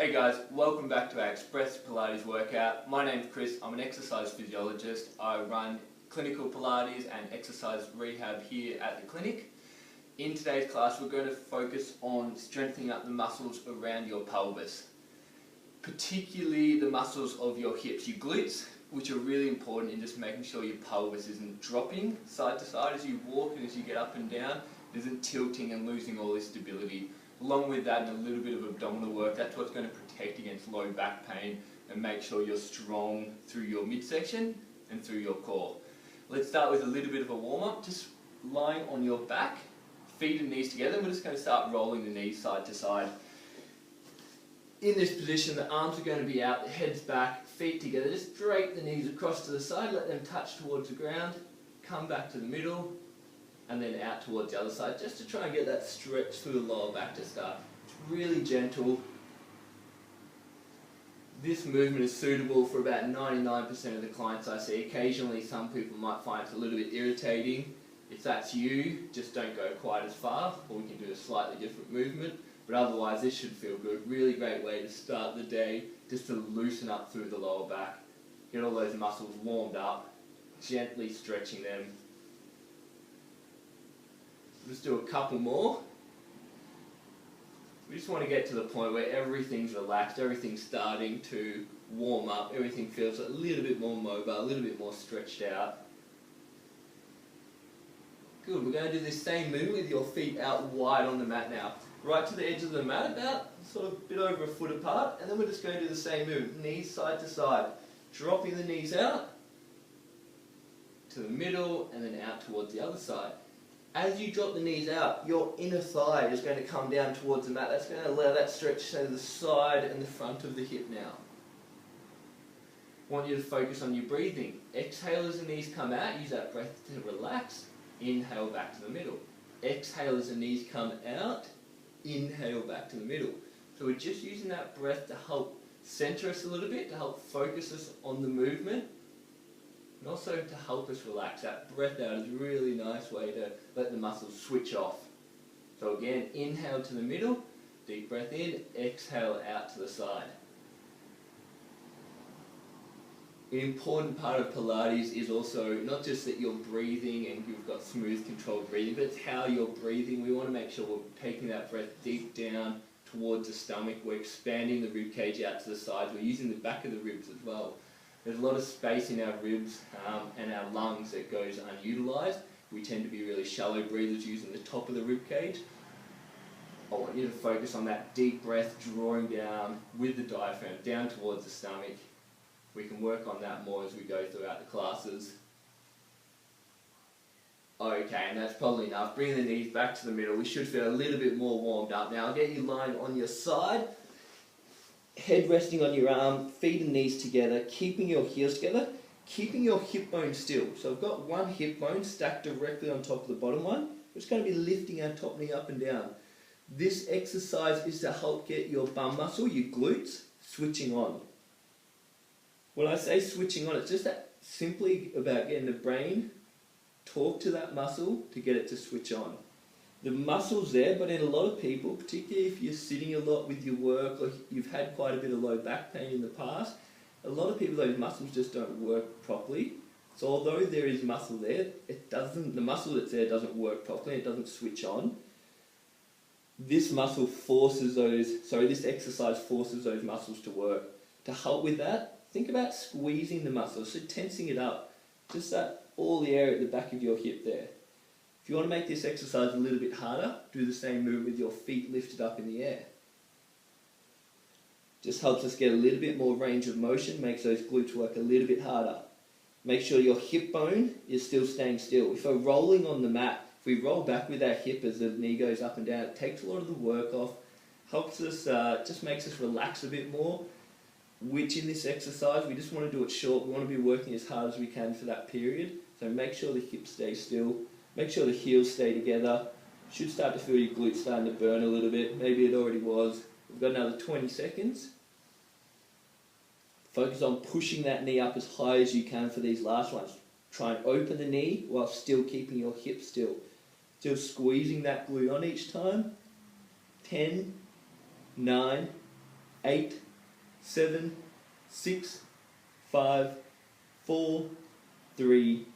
Hey guys, welcome back to our Express Pilates workout. My name's Chris, I'm an exercise physiologist. I run clinical Pilates and exercise rehab here at the clinic. In today's class we're going to focus on strengthening up the muscles around your pelvis, particularly the muscles of your hips, your glutes, which are really important in just making sure your pelvis isn't dropping side to side as you walk and as you get up and down, isn't tilting and losing all this stability. Along with that and a little bit of abdominal work, that's what's going to protect against low back pain and make sure you're strong through your midsection and through your core. Let's start with a little bit of a warm-up, just lying on your back, feet and knees together. We're just going to start rolling the knees side to side. In this position, the arms are going to be out, the head's back, feet together. Just drape the knees across to the side, let them touch towards the ground, come back to the middle, and then out towards the other side, just to try and get that stretch through the lower back to start. It's really gentle. This movement is suitable for about 99% of the clients I see. Occasionally some people might find it's a little bit irritating. If that's you, just don't go quite as far, or we can do a slightly different movement. But otherwise this should feel good. Really great way to start the day, just to loosen up through the lower back. Get all those muscles warmed up, gently stretching them. Let's do a couple more. We just want to get to the point where everything's relaxed, everything's starting to warm up, everything feels a little bit more mobile, a little bit more stretched out. Good, we're going to do this same movement with your feet out wide on the mat now. Right to the edge of the mat, about sort of a bit over a foot apart, and then we're just going to do the same move, knees side to side. Dropping the knees out to the middle and then out towards the other side. As you drop the knees out, your inner thigh is going to come down towards the mat. That's going to allow that stretch to the side and the front of the hip now. I want you to focus on your breathing. Exhale as the knees come out, use that breath to relax. Inhale back to the middle. Exhale as the knees come out, inhale back to the middle. So we're just using that breath to help center us a little bit, to help focus us on the movement. And also to help us relax. That breath out is a really nice way to let the muscles switch off. So again, inhale to the middle, deep breath in, exhale out to the side. An important part of Pilates is also not just that you're breathing and you've got smooth controlled breathing, but it's how you're breathing. We want to make sure we're taking that breath deep down towards the stomach. We're expanding the rib cage out to the sides. We're using the back of the ribs as well. There's a lot of space in our ribs and our lungs that goes unutilised. We tend to be really shallow breathers using the top of the rib cage. I want you to focus on that deep breath, drawing down with the diaphragm down towards the stomach. We can work on that more as we go throughout the classes. Okay, and that's probably enough. Bring the knees back to the middle. We should feel a little bit more warmed up. Now I'll get you lying on your side. Head resting on your arm, feet and knees together, keeping your heels together, keeping your hip bone still. So I've got one hip bone stacked directly on top of the bottom one. We're just going to be lifting our top knee up and down. This exercise is to help get your bum muscle, your glutes, switching on. When I say switching on, it's just that simply about getting the brain talk to that muscle to get it to switch on. The muscle's there, but in a lot of people, particularly if you're sitting a lot with your work or you've had quite a bit of low back pain in the past, a lot of people, those muscles just don't work properly. So although there is muscle there, the muscle that's there doesn't work properly, it doesn't switch on. This exercise forces those muscles to work. To help with that, think about squeezing the muscles, so tensing it up. Just that, all the area at the back of your hip there. If you want to make this exercise a little bit harder, do the same move with your feet lifted up in the air. Just helps us get a little bit more range of motion, makes those glutes work a little bit harder. Make sure your hip bone is still staying still. If we're rolling on the mat, if we roll back with our hip as the knee goes up and down, it takes a lot of the work off, helps us, just makes us relax a bit more, which in this exercise, we just want to do it short. We want to be working as hard as we can for that period. So make sure the hips stay still. Make sure the heels stay together. Should start to feel your glutes starting to burn a little bit. Maybe it already was. We've got another 20 seconds. Focus on pushing that knee up as high as you can for these last ones. Try and open the knee while still keeping your hips still. Still squeezing that glute on each time. 10, 9, 8, 7, 6, 5, 4, 3,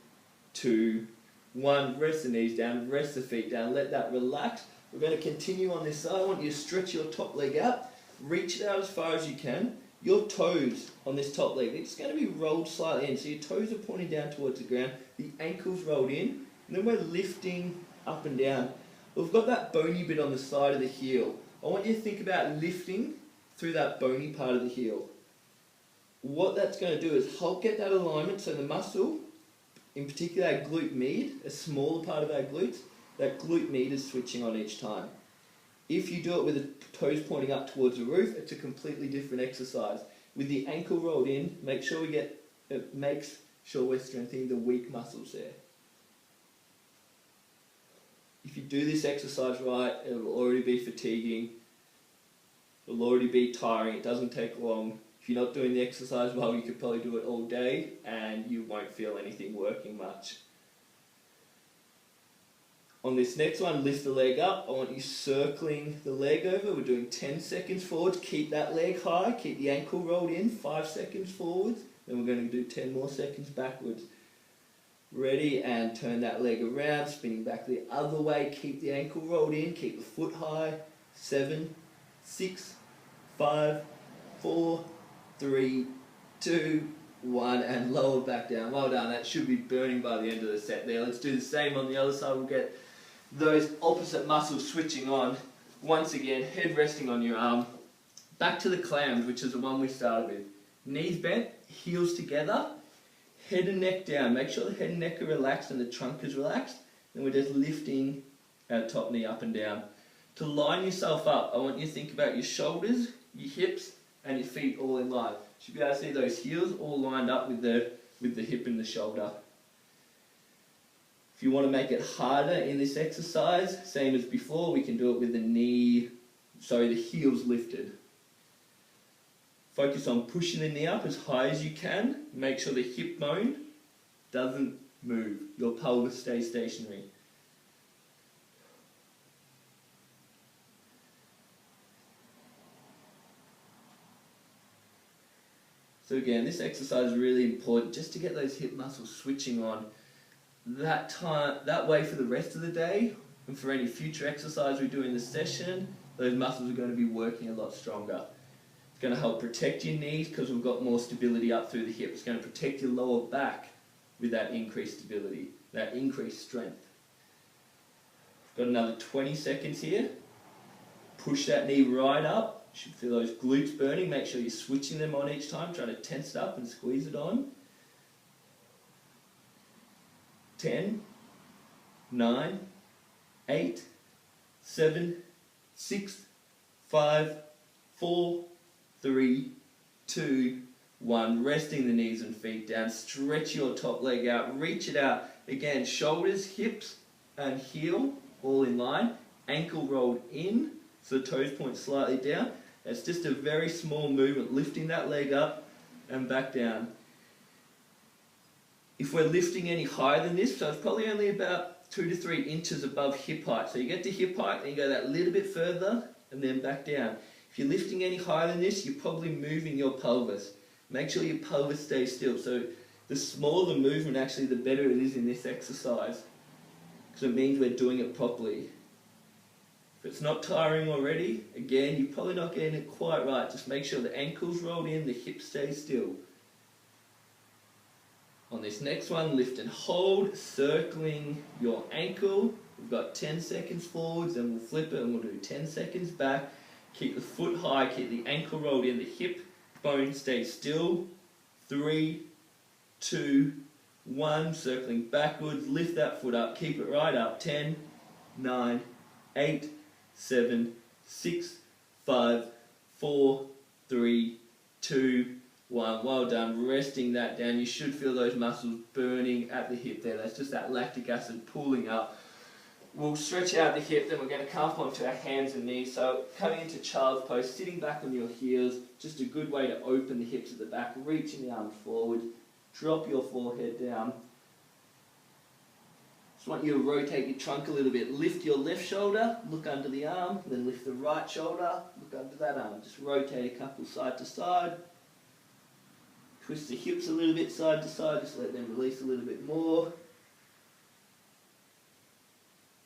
2, 1. Rest the knees down, rest the feet down, let that relax. We're going to continue on this side. I want you to stretch your top leg out, reach it out as far as you can. Your toes on this top leg, it's going to be rolled slightly in, so your toes are pointing down towards the ground, the ankles rolled in, and then we're lifting up and down. We've got that bony bit on the side of the heel. I want you to think about lifting through that bony part of the heel. What that's going to do is help get that alignment, so the muscle, in particular our glute med, a smaller part of our glutes, that glute med is switching on each time. If you do it with the toes pointing up towards the roof, it's a completely different exercise. With the ankle rolled in, make sure we're strengthening the weak muscles there. If you do this exercise right, it will already be fatiguing. It will already be tiring. It doesn't take long. If you're not doing the exercise well, you could probably do it all day and you won't feel anything working much. On this next one, lift the leg up. I want you circling the leg over. We're doing 10 seconds forwards. Keep that leg high. Keep the ankle rolled in. 5 seconds forwards. Then we're going to do 10 more seconds backwards. Ready, and turn that leg around, spinning back the other way. Keep the ankle rolled in. Keep the foot high. 7, 6, 5, 4, 3, 2, 1, and lower back down. Well done. That should be burning by the end of the set there. Let's do the same on the other side. We'll get those opposite muscles switching on. Once again, head resting on your arm. Back to the clams, which is the one we started with. Knees bent, heels together, head and neck down. Make sure the head and neck are relaxed and the trunk is relaxed. Then we're just lifting our top knee up and down. To line yourself up, I want you to think about your shoulders, your hips, and your feet all in line. You should be able to see those heels all lined up with the hip and the shoulder. If you want to make it harder in this exercise, same as before, we can do it with the heels lifted. Focus on pushing the knee up as high as you can. Make sure the hip bone doesn't move. Your pelvis stays stationary. So again, this exercise is really important just to get those hip muscles switching on. That way for the rest of the day, and for any future exercise we do in the session, those muscles are going to be working a lot stronger. It's going to help protect your knees because we've got more stability up through the hip. It's going to protect your lower back with that increased stability, that increased strength. Got another 20 seconds here. Push that knee right up. You should feel those glutes burning. Make sure you're switching them on each time, trying to tense it up and squeeze it on. 10, 9, 8, 7, 6, 5, 4, 3, 2, 1. Resting the knees and feet down. Stretch your top leg out. Reach it out. Again, shoulders, hips, and heel all in line. Ankle rolled in, so the toes point slightly down. It's just a very small movement, lifting that leg up and back down. If we're lifting any higher than this, so it's probably only about 2 to 3 inches above hip height. So you get to hip height, then you go that little bit further, and then back down. If you're lifting any higher than this, you're probably moving your pelvis. Make sure your pelvis stays still. So the smaller the movement, actually, the better it is in this exercise, because it means we're doing it properly. If it's not tiring already, again, you're probably not getting it quite right. Just make sure the ankle's rolled in, the hips stay still. On this next one, lift and hold, circling your ankle. We've got 10 seconds forwards, then we'll flip it and we'll do 10 seconds back. Keep the foot high, keep the ankle rolled in, the hip bone stays still. 3, 2, 1, circling backwards, lift that foot up, keep it right up. 10, 9, 8, 7, 6, 5, 4, 3, 2, 1. Well done. Resting that down. You should feel those muscles burning at the hip there. That's just that lactic acid pooling up. We'll stretch out the hip, then we're going to come up onto our hands and knees. So coming into child's pose, sitting back on your heels, just a good way to open the hips at the back, reaching the arms forward, drop your forehead down. Just want you to rotate your trunk a little bit. Lift your left shoulder, look under the arm, then lift the right shoulder, look under that arm. Just rotate a couple side to side. Twist the hips a little bit side to side, just let them release a little bit more.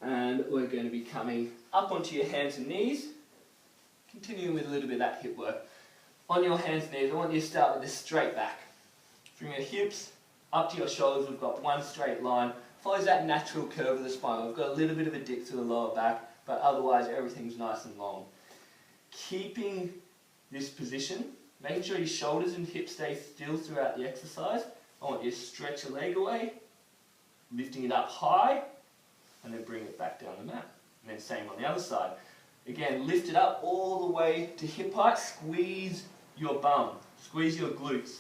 And we're going to be coming up onto your hands and knees, continuing with a little bit of that hip work. On your hands and knees, I want you to start with a straight back. From your hips up to your shoulders, we've got one straight line. Follows that natural curve of the spine. We've got a little bit of a dip to the lower back, but otherwise everything's nice and long. Keeping this position, making sure your shoulders and hips stay still throughout the exercise. I want you to stretch a leg away, lifting it up high, and then bring it back down the mat. And then same on the other side. Again, lift it up all the way to hip height, squeeze your bum, squeeze your glutes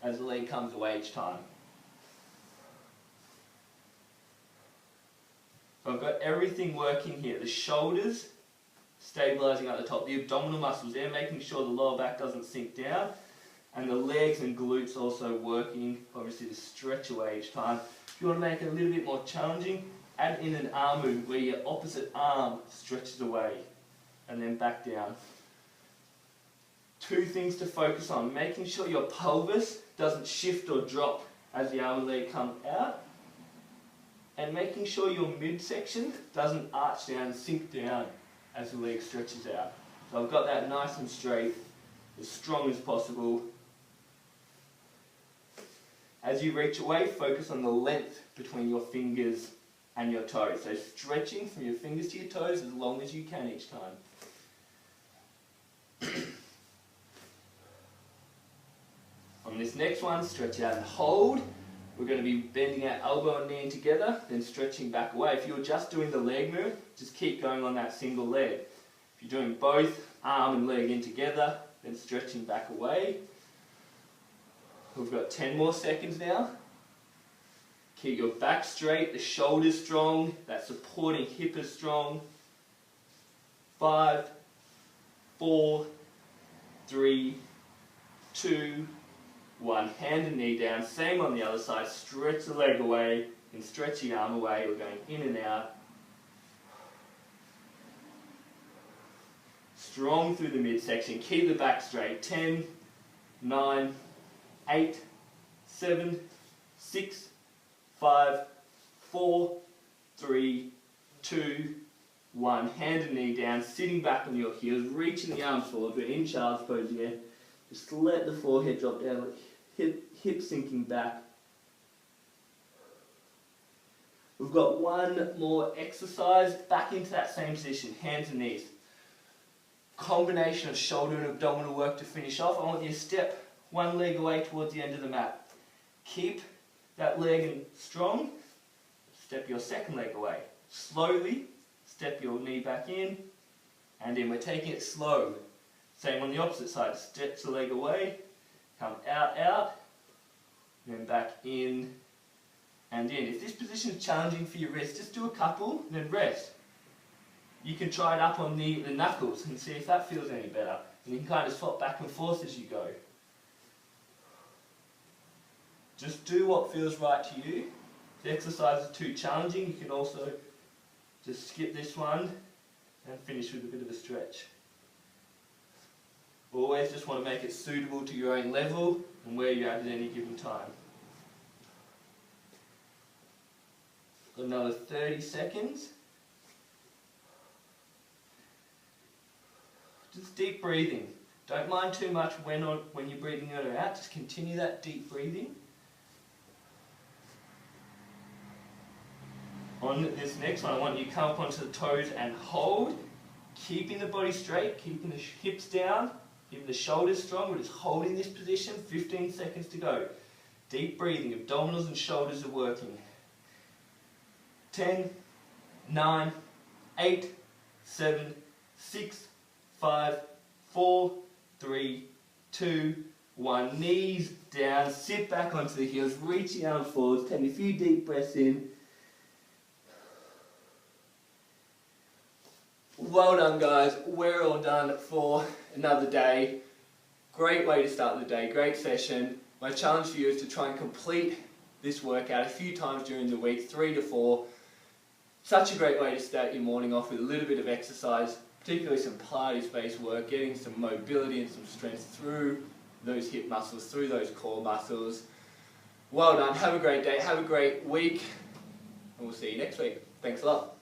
as the leg comes away each time. So I've got everything working here. The shoulders stabilizing at the top, the abdominal muscles there, making sure the lower back doesn't sink down, and the legs and glutes also working, obviously, to stretch away each time. If you want to make it a little bit more challenging, add in an arm movement where your opposite arm stretches away and then back down. Two things to focus on: making sure your pelvis doesn't shift or drop as the arm and leg come out, and making sure your midsection doesn't arch down and sink down as the leg stretches out. So I've got that nice and straight, as strong as possible. As you reach away, focus on the length between your fingers and your toes. So stretching from your fingers to your toes as long as you can each time. On this next one, stretch out and hold. We're going to be bending our elbow and knee in together, then stretching back away. If you're just doing the leg move, just keep going on that single leg. If you're doing both arm and leg in together, then stretching back away. We've got 10 more seconds now. Keep your back straight, the shoulders strong, that supporting hip is strong. 5, 4, 3, 2, 1. Hand and knee down. Same on the other side. Stretch the leg away and stretch the arm away. We're going in and out. Strong through the midsection. Keep the back straight. 10, 9, 8, 7, 6, 5, 4, 3, 2, 1. Hand and knee down, sitting back on your heels, reaching the arms forward. We're in child's pose again. Just let the forehead drop down, hip sinking back. We've got one more exercise, back into that same position, hands and knees. Combination of shoulder and abdominal work to finish off. I want you to step one leg away towards the end of the mat. Keep that leg in strong. Step your second leg away. Slowly step your knee back in and in. We're taking it slow. Same on the opposite side. Step the leg away, come out, out, then back in and in. If this position is challenging for your wrist, just do a couple, then rest. You can try it up on the knuckles and see if that feels any better. And you can kind of swap back and forth as you go. Just do what feels right to you. If the exercise is too challenging, you can also just skip this one and finish with a bit of a stretch. Always just want to make it suitable to your own level and where you're at any given time. Got another 30 seconds. Just deep breathing. Don't mind too much when you're breathing in or out. Just continue that deep breathing. On this next one, I want you to come up onto the toes and hold, keeping the body straight, keeping the hips down, keeping the shoulders strong. We're just holding this position, 15 seconds to go. Deep breathing, abdominals and shoulders are working. 10, 9, 8, 7, 6, 5, 4, 3, 2, 1. Knees down, sit back onto the heels, reach the arms forwards, take a few deep breaths in. Well done, guys. We're all done for another day. Great way to start the day, great session. My challenge for you is to try and complete this workout a few times during the week, 3 to 4. Such a great way to start your morning off with a little bit of exercise, particularly some Pilates-based work, getting some mobility and some strength through those hip muscles, through those core muscles. Well done, have a great day, have a great week, and we'll see you next week. Thanks a lot.